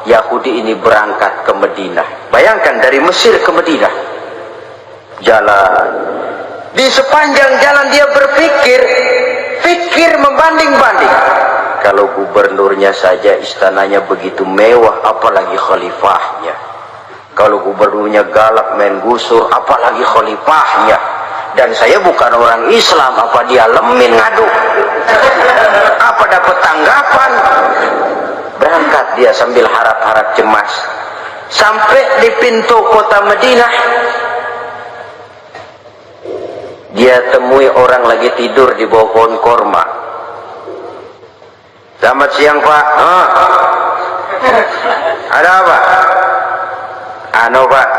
Yahudi ini berangkat ke Madinah. Bayangkan dari Mesir ke Madinah, jalan. Di sepanjang jalan dia pikir membanding-banding. Kalau gubernurnya saja istananya begitu mewah, apalagi khalifahnya. Kalau gubernurnya galak main gusur, apalagi khalifahnya. Dan saya bukan orang Islam, apa dia lemin ngadu? Apa dapat tanggapan? Berangkat dia sambil harap-harap cemas. Sampai di pintu kota Madinah, dia temui orang lagi tidur di bawah pohon korma. Selamat siang Pak. Ada apa? Pak.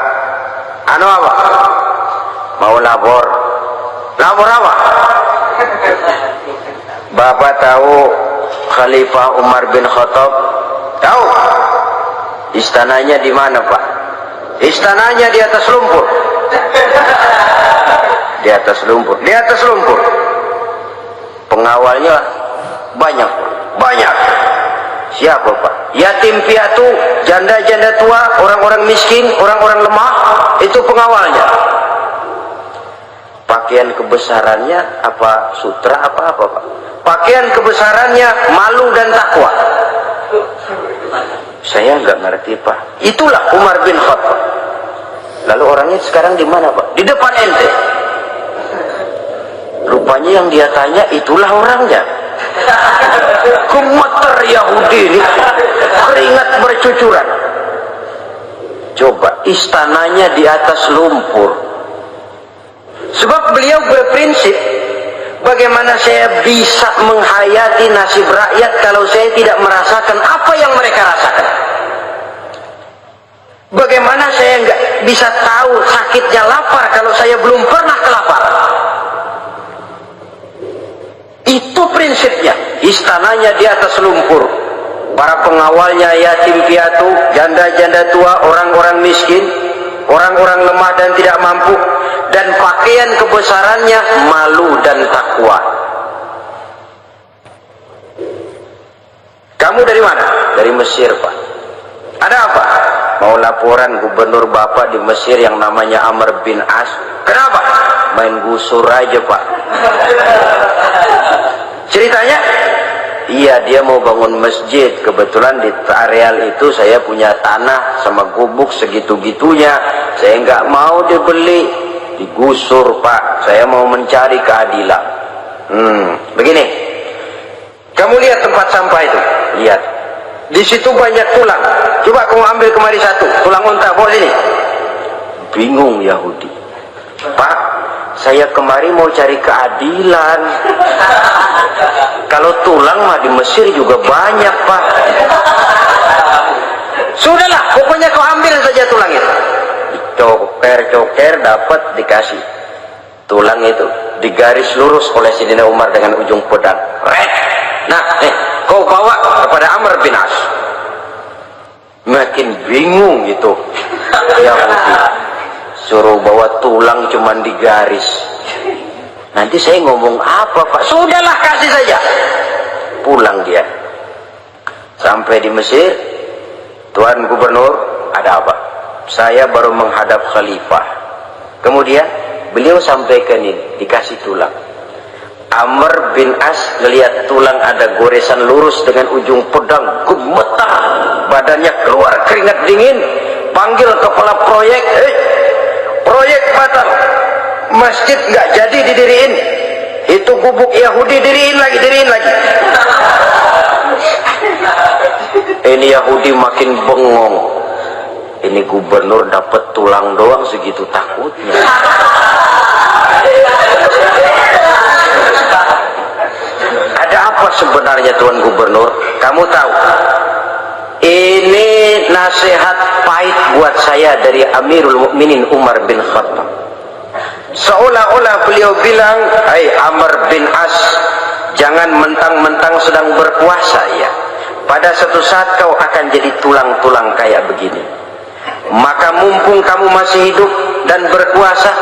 Apa? Mau lapor. Lapor apa? Bapak tahu Khalifah Umar bin Khattab? Tahu? Istananya di mana Pak? Istananya di atas lumpur. Di atas lumpur. Di atas lumpur. Pengawalnya banyak. Siapa Pak? Yatim piatu, janda-janda tua, orang-orang miskin, orang-orang lemah, itu pengawalnya. Pakaian kebesarannya apa sutra apa Pak? Pakaian kebesarannya malu dan takwa. Saya nggak ngerti Pak. Itulah Umar bin Khattab. Lalu orangnya sekarang di mana Pak? Di depan ente. Rupanya yang dia tanya itulah orangnya. Gemeter Yahudi ini, keringat bercucuran. Coba, istananya di atas lumpur. Sebab beliau berprinsip, bagaimana saya bisa menghayati nasib rakyat kalau saya tidak merasakan apa yang mereka rasakan? Bagaimana saya nggak bisa tahu sakitnya lapar kalau saya belum pernah kelaparan? Itu prinsipnya. Istananya di atas lumpur. Para pengawalnya yatim piatu, janda-janda tua, orang-orang miskin, orang-orang lemah dan tidak mampu. Dan pakaian kebesarannya malu dan takwa. Kamu dari mana? Dari Mesir Pak. Ada apa? Mau laporan gubernur Bapak di Mesir yang namanya Amr bin As. Kenapa? Main gusur aja Pak. Ceritanya, iya dia mau bangun masjid. Kebetulan di areal itu saya punya tanah sama gubuk segitu-gitunya. Saya nggak mau dibeli, digusur Pak. Saya mau mencari keadilan. Begini, kamu lihat tempat sampah itu, lihat. Di situ banyak tulang. Coba kamu ambil kemari satu, tulang unta, bawa sini. Bingung Yahudi. Pak, saya kemari mau cari keadilan. Kalau tulang mah di Mesir juga banyak Pak. Sudahlah, pokoknya kau ambil saja tulang itu. Coker dapat, dikasih. Tulang itu digaris lurus oleh Sayyidina Umar dengan ujung pedang. Nah, kau bawa kepada Amr bin As. Makin bingung itu Yahudi. Suruh bawa tulang cuman digaris. Nanti saya ngomong apa Pak? Sudahlah, kasih saja. Pulang dia. Sampai di Mesir, Tuan Gubernur, ada apa? Saya baru menghadap Khalifah. Kemudian beliau sampaikan ini, dikasih tulang. Amr bin As melihat tulang ada goresan lurus dengan ujung pedang, gemetar, badannya keluar keringat dingin, panggil kepala proyek, proyek batal, masjid nggak jadi didiriin, itu gubuk Yahudi diriin lagi. Ini Yahudi makin bengong, ini gubernur dapat tulang doang segitu takutnya. Ada apa sebenarnya Tuan Gubernur? Kamu tahu, ini nasihat pahit buat saya dari Amirul Mukminin Umar bin Khattab. Seolah-olah beliau bilang, hai Amr bin As, jangan mentang-mentang sedang berpuasa ya, pada suatu saat kau akan jadi tulang-tulang kayak begini. Maka mumpung kamu masih hidup dan berkuasa,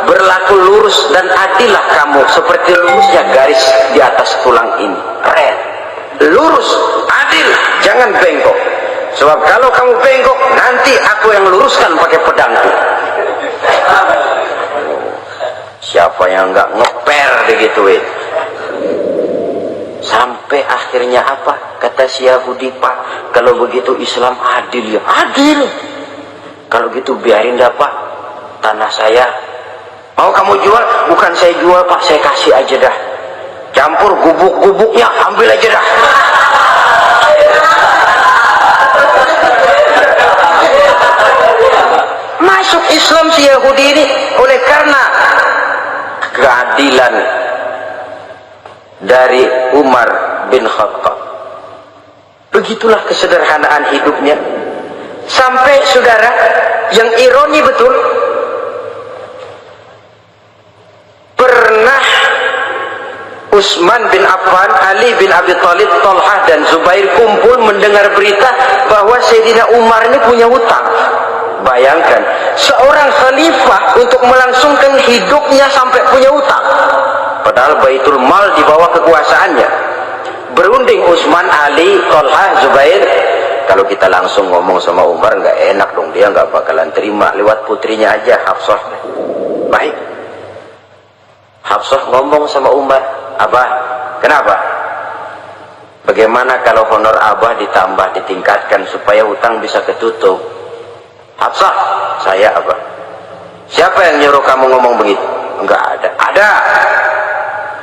berlaku lurus dan adillah kamu seperti lurusnya garis di atas tulang ini. Red, lurus, adil, jangan bengkok. Sebab kalau kamu bengkok, nanti aku yang luruskan pakai pedangku. Siapa yang nggak ngeper digituin? Sampai akhirnya apa? Kata si Yahudi, Pak, kalau begitu Islam adil ya? Adil. Kalau gitu biarin dah Pak, tanah saya. Mau kamu jual? Bukan saya jual Pak, saya kasih aja dah. Campur gubuk-gubuknya, ambil aja dah. Masuk Islam si Yahudi ini oleh karena keadilan dari Umar bin Khattab. Begitulah kesederhanaan hidupnya. Sampai saudara, yang ironi betul, pernah Utsman bin Affan, Ali bin Abi Thalib, Thalhah dan Zubair kumpul mendengar berita bahwa Sayyidina Umar ini punya hutang. Bayangkan, seorang khalifah untuk melangsungkan hidupnya sampai punya hutang. Padahal Baitul Mal di bawah kekuasaannya. Berunding Utsman, Ali, Thalhah, Zubair. Kalau kita langsung ngomong sama Umar nggak enak dong, dia nggak bakalan terima. Lewat putrinya aja, Hafsah. Baik, Hafsah ngomong sama Umar, Abah, kenapa? Bagaimana kalau honor Abah ditambah, ditingkatkan supaya hutang bisa ketutup? Hafsah, saya Abah. Siapa yang nyuruh kamu ngomong begitu? Enggak ada. Ada.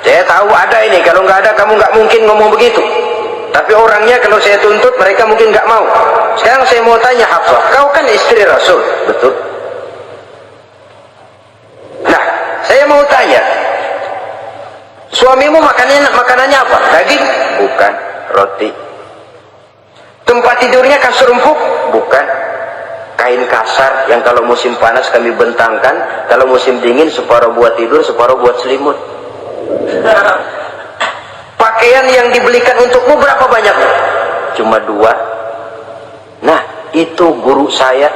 Saya tahu ada ini. Kalau nggak ada, kamu nggak mungkin ngomong begitu. Tapi orangnya kalau saya tuntut, mereka mungkin nggak mau. Sekarang saya mau tanya Hafsah, kau kan istri Rasul, betul? Nah, saya mau tanya, suamimu makanannya apa? Daging? Bukan. Roti. Tempat tidurnya kasur empuk? Bukan. Kain kasar yang kalau musim panas kami bentangkan, kalau musim dingin separuh buat tidur, separuh buat selimut. Pakaian yang dibelikan untukmu berapa banyak? Cuma 2. Nah, itu guru saya,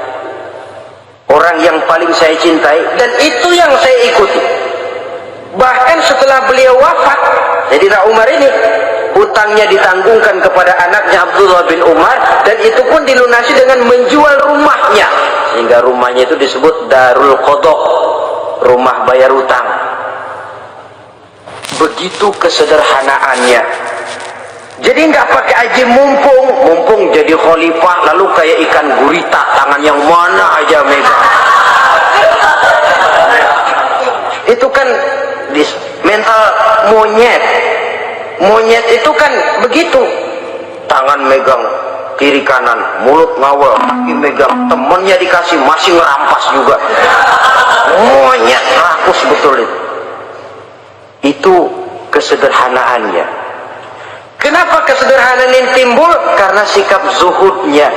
orang yang paling saya cintai, dan itu yang saya ikuti. Bahkan setelah beliau wafat, Sayyidina Umar ini hutangnya ditanggungkan kepada anaknya Abdullah bin Umar, dan itu pun dilunasi dengan menjual rumahnya, sehingga rumahnya itu disebut Darul Qadha, rumah bayar hutang. Begitu kesederhanaannya. Jadi nggak pakai aji mumpung jadi khalifah lalu kayak ikan gurita, tangan yang mana aja megang. Itu kan mental monyet. Monyet itu kan begitu, tangan megang kiri kanan, mulut ngawal, kaki megang, temennya dikasih masih ngerampas juga. Monyet rakus betul itu. Itu kesederhanaannya. Kenapa kesederhanaan ini timbul? Karena sikap zuhudnya.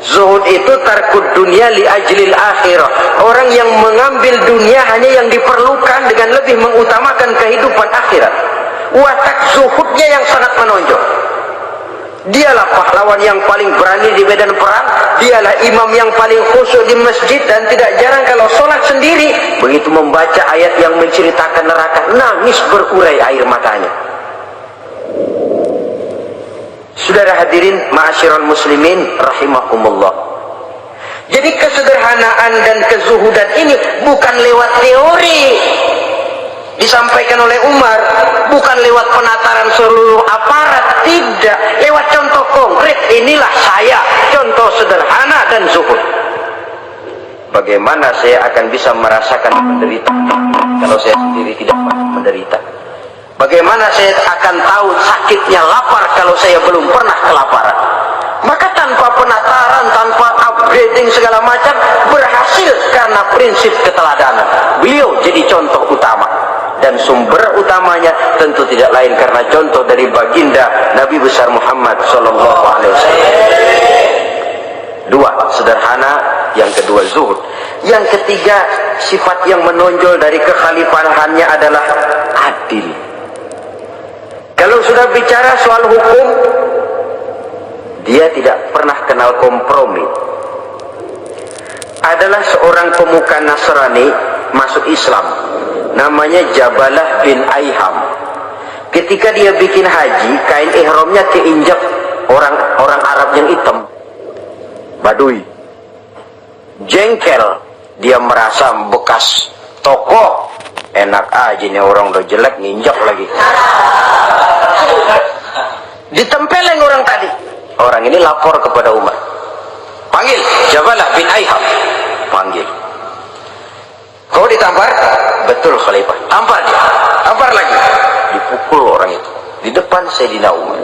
Zuhud itu tarkud dunia li ajlil akhirah. Orang yang mengambil dunia hanya yang diperlukan dengan lebih mengutamakan kehidupan akhirat. Watak zuhudnya yang sangat menonjol. Dialah pahlawan yang paling berani di medan perang. Dialah imam yang paling khusyuk di masjid, dan tidak jarang kalau sholat sendiri, begitu membaca ayat yang menceritakan neraka, nangis berurai air matanya. Saudara hadirin ma'asyiral muslimin rahimakumullah. Jadi kesederhanaan dan kezuhudan ini bukan lewat teori disampaikan oleh Umar, bukan lewat penataran seluruh aparat, tidak, lewat contoh konkret. Inilah saya, contoh sederhana dan zuhud. Bagaimana saya akan bisa merasakan penderitaan kalau saya sendiri tidak menderita? Bagaimana saya akan tahu sakitnya lapar kalau saya belum pernah kelaparan? Maka tanpa penataran, tanpa upgrading segala macam, berhasil karena prinsip keteladanan. Beliau jadi contoh utama. Dan sumber utamanya tentu tidak lain karena contoh dari baginda Nabi besar Muhammad sallallahu alaihi wasallam. 2, sederhana. Yang kedua, zuhud. Yang ketiga, sifat yang menonjol dari kekhalifahannya adalah adil. Kalau sudah bicara soal hukum, dia tidak pernah kenal kompromi. Adalah seorang pemuka Nasrani masuk Islam, namanya Jabalah bin Aiham. Ketika dia bikin haji, kain ihramnya keinjak orang Arab yang hitam, Badui. Jengkel, dia merasa bekas toko, enak aja nih orang udah jelek nginjak lagi. Ditempeleng orang tadi. Orang ini lapor kepada Umar. Panggil Jabalah bin Aiham. Panggil. Kau ditampar? Betul Khalifah. Tampar dia. Tampar lagi. Dipukul orang itu di depan Sayyidina Umar.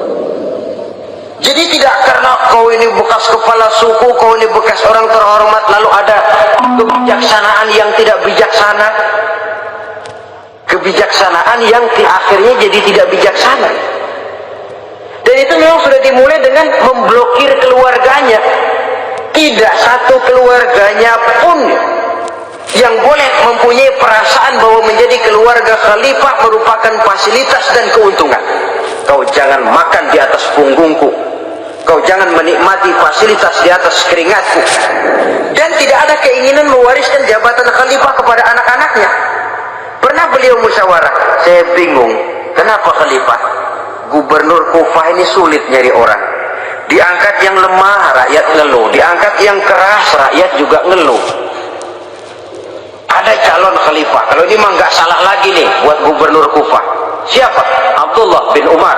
Jadi tidak karena kau ini bekas kepala suku, kau ini bekas orang terhormat, lalu ada kebijaksanaan yang tidak bijaksana, kebijaksanaan yang akhirnya jadi tidak bijaksana. Dan itu memang sudah dimulai dengan memblokir keluarganya. Tidak satu keluarganya pun yang boleh mempunyai perasaan bahwa menjadi keluarga khalifah merupakan fasilitas dan keuntungan. Kau jangan makan di atas punggungku, kau jangan menikmati fasilitas di atas keringatku. Dan tidak ada keinginan mewariskan jabatan khalifah kepada anak-anaknya. Pernah beliau musyawarah, saya bingung, kenapa khalifah? Gubernur Kufah ini sulit nyari orang. Diangkat yang lemah, rakyat ngeluh. Diangkat yang keras, rakyat juga ngeluh. Ada calon khalifah, kalau ini mah nggak salah lagi nih buat gubernur Kufah. Siapa? Abdullah bin Umar,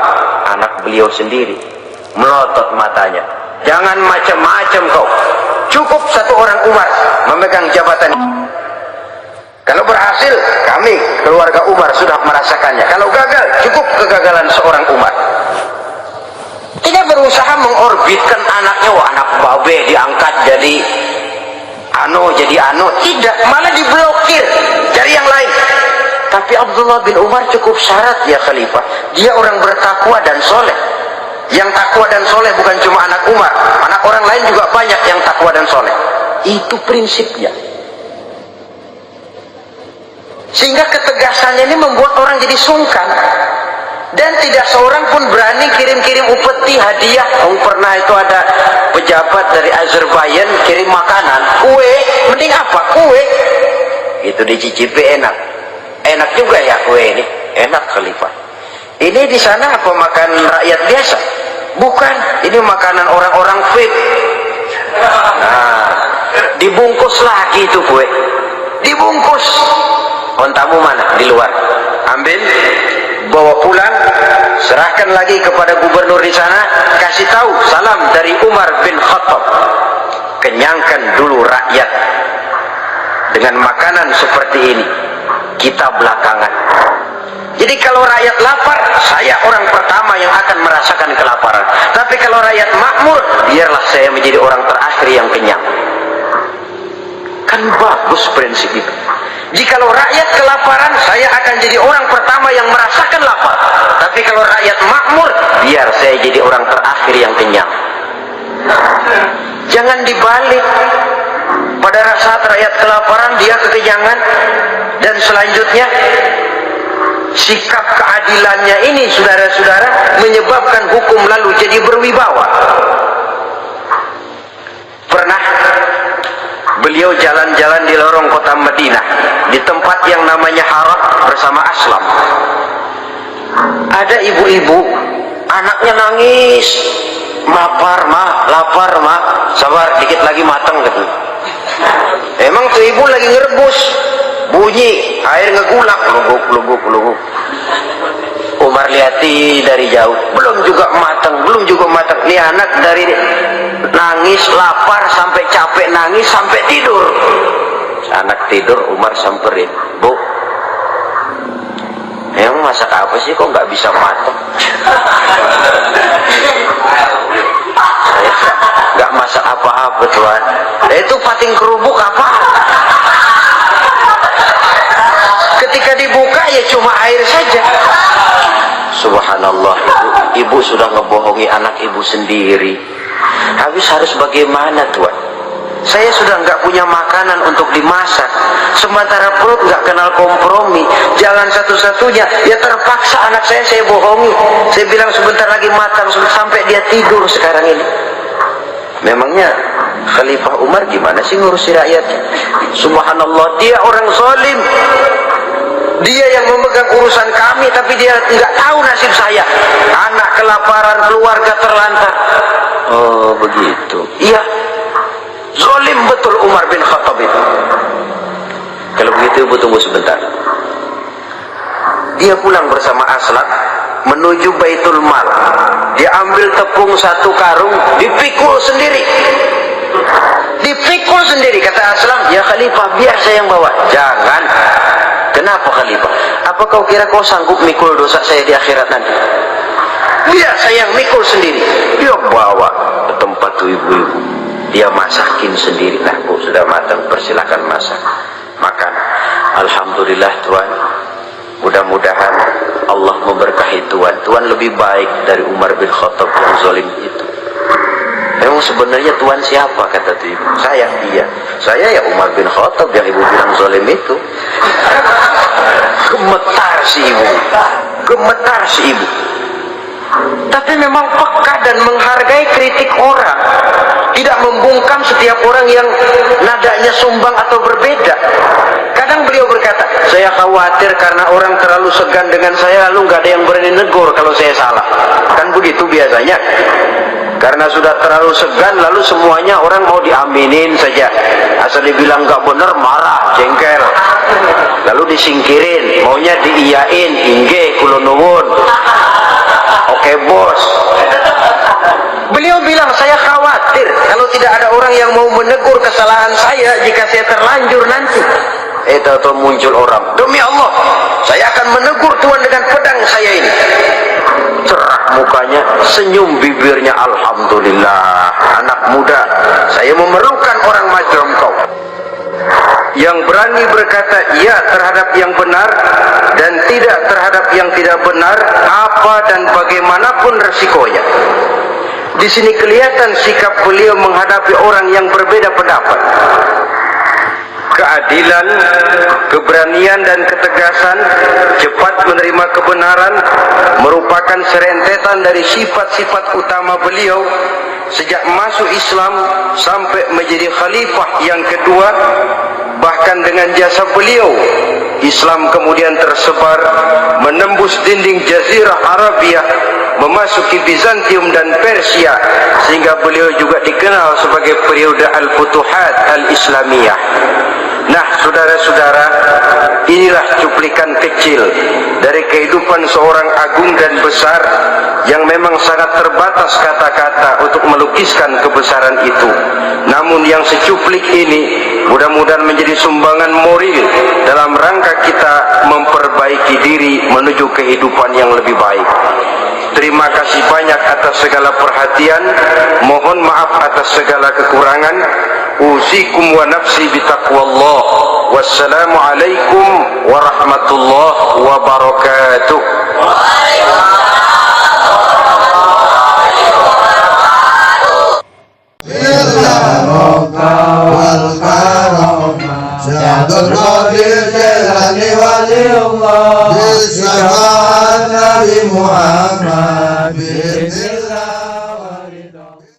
anak beliau sendiri. Melotot matanya. Jangan macam-macam kau. Cukup satu orang Umar memegang jabatan. Kalau berhasil, kami keluarga Umar sudah merasakannya. Kalau gagal, cukup kegagalan seorang Umar. Tidak berusaha mengorbitkan anaknya, wah anak babe diangkat jadi anu, tidak, malah diblokir, cari yang lain. Tapi Abdullah bin Umar cukup syarat ya khalifah, dia orang bertakwa dan soleh. Yang takwa dan soleh bukan cuma anak Umar, anak orang lain juga banyak yang takwa dan soleh. Itu prinsipnya. Sehingga ketegasannya ini membuat orang jadi sungkan. Dan tidak seorang pun berani kirim-kirim upeti hadiah. Pernah itu ada pejabat dari Azerbaijan kirim makanan, kue, mending apa? Kue. Itu dicicipi enak. Enak juga ya kue ini. Enak khalifah. Ini di sana apa makan rakyat biasa? Bukan, ini makanan orang-orang fit. Nah, dibungkus lagi itu kue. Dibungkus. Ontamu mana? Di luar. Ambil, bawa pulang, serahkan lagi kepada gubernur di sana, kasih tahu salam dari Umar bin Khattab. Kenyangkan dulu rakyat dengan makanan seperti ini. Kita belakangan. Jadi kalau rakyat lapar, saya orang pertama yang akan merasakan kelaparan. Tapi kalau rakyat makmur, biarlah saya menjadi orang terakhir yang kenyang. Kan bagus prinsip itu. Jikalau rakyat kelaparan, saya akan jadi orang pertama yang merasakan lapar. Tapi kalau rakyat makmur, biar saya jadi orang terakhir yang kenyang. Jangan dibalik. Pada saat rakyat kelaparan, dia kekenyangan. Dan selanjutnya, sikap keadilannya ini, saudara-saudara, menyebabkan hukum lalu jadi berwibawa. Pernah beliau jalan-jalan di lorong kota Madinah, di tempat yang namanya Haram bersama Aslam. Ada ibu-ibu, anaknya nangis, lapar ma, sabar dikit lagi mateng gitu. Emang tuh ibu lagi ngerebus, bunyi air ngegulak, luguk. Umar lihati dari jauh, belum juga mateng. Nih anak dari nangis, lapar, sampai capek nangis, sampai tidur. Anak tidur, Umar samperin, Bu, emang masak apa sih kok nggak bisa mateng? Saya nggak masak apa-apa Tuhan. Itu pating kerupuk apa? Ketika dibuka ya cuma air saja. Subhanallah, ibu sudah ngebohongi anak ibu sendiri. Habis harus bagaimana Tuhan? Saya sudah nggak punya makanan untuk dimasak, sementara perut nggak kenal kompromi. Jalan satu-satunya ya terpaksa anak saya bohongi. Saya bilang sebentar lagi matang, sampai dia tidur sekarang ini. Memangnya Khalifah Umar gimana sih ngurusi rakyat? Subhanallah, dia orang zalim. Dia yang memegang urusan kami, tapi dia nggak tahu nasib saya. Anak kelaparan, keluarga terlantar. Oh begitu. Iya, zalim betul Umar bin Khattab itu. Kalau begitu ibu tunggu sebentar. Dia pulang bersama Aslam menuju Baitul Mal. Dia ambil tepung 1 karung, dipikul sendiri. Dipikul sendiri. Kata Aslam, ya Khalifah, biar saya yang bawa. Jangan. Kenapa Khalifah? Apa kau kira kau sanggup mikul dosa saya di akhirat nanti? Biar saya yang mikul sendiri. Dia bawa ke tempat tuh ibu-ibu. Dia masakin sendiri. Nah bu, sudah matang, persilakan masak. Makan. Alhamdulillah Tuhan. Mudah-mudahan Allah memberkahi Tuhan. Tuhan lebih baik dari Umar bin Khattab yang zalim itu. Memang sebenarnya Tuhan siapa, kata tuh ibu? Saya. Iya, saya ya Umar bin Khattab yang ibu bilang zalim itu. Gemetar si ibu. Gemetar si ibu. Tapi memang peka dan menghargai kritik orang. Tidak membungkam setiap orang yang nadanya sumbang atau berbeda. Kadang beliau berkata, saya khawatir karena orang terlalu segan dengan saya, lalu nggak ada yang berani negur kalau saya salah. Kan begitu biasanya. Karena sudah terlalu segan, lalu semuanya orang mau diaminin saja. Asal dibilang nggak benar, marah, jengkel. Lalu disingkirin, maunya diiyain, inge, kulo nuwun. Oke bos. Beliau bilang, saya khawatir kalau tidak ada orang yang mau menegur kesalahan saya jika saya terlanjur nanti. Itu muncul orang, demi Allah, saya akan menegur Tuhan dengan pedang saya ini. Cerah mukanya, senyum bibirnya, alhamdulillah, anak muda, saya memerlukan orang macam kau yang berani berkata iya terhadap yang benar dan tidak terhadap yang tidak benar, apa dan bagaimanapun resikonya. Di sini kelihatan sikap beliau menghadapi orang yang berbeda pendapat. Keadilan, keberanian dan ketegasan, cepat menerima kebenaran merupakan serentetan dari sifat-sifat utama beliau sejak masuk Islam sampai menjadi khalifah yang kedua. Bahkan dengan jasa beliau, Islam kemudian tersebar menembus dinding Jazirah Arabia, memasuki Bizantium dan Persia, sehingga beliau juga dikenal sebagai periode Al-Futuhat Al-Islamiyah. Nah, saudara-saudara, inilah cuplikan kecil dari kehidupan seorang agung dan besar yang memang sangat terbatas kata-kata untuk melukiskan kebesaran itu. Namun yang secuplik ini mudah-mudahan menjadi sumbangan moral dalam rangka kita memperbaiki diri menuju kehidupan yang lebih baik. Terima kasih banyak atas segala perhatian. Mohon maaf atas segala kekurangan. Usikum wa nafsi bitaqwallah. Wassalamualaikum warahmatullahi wabarakatuh. Abdul Qadir Jailani Waliullah, Nabi Muhammad.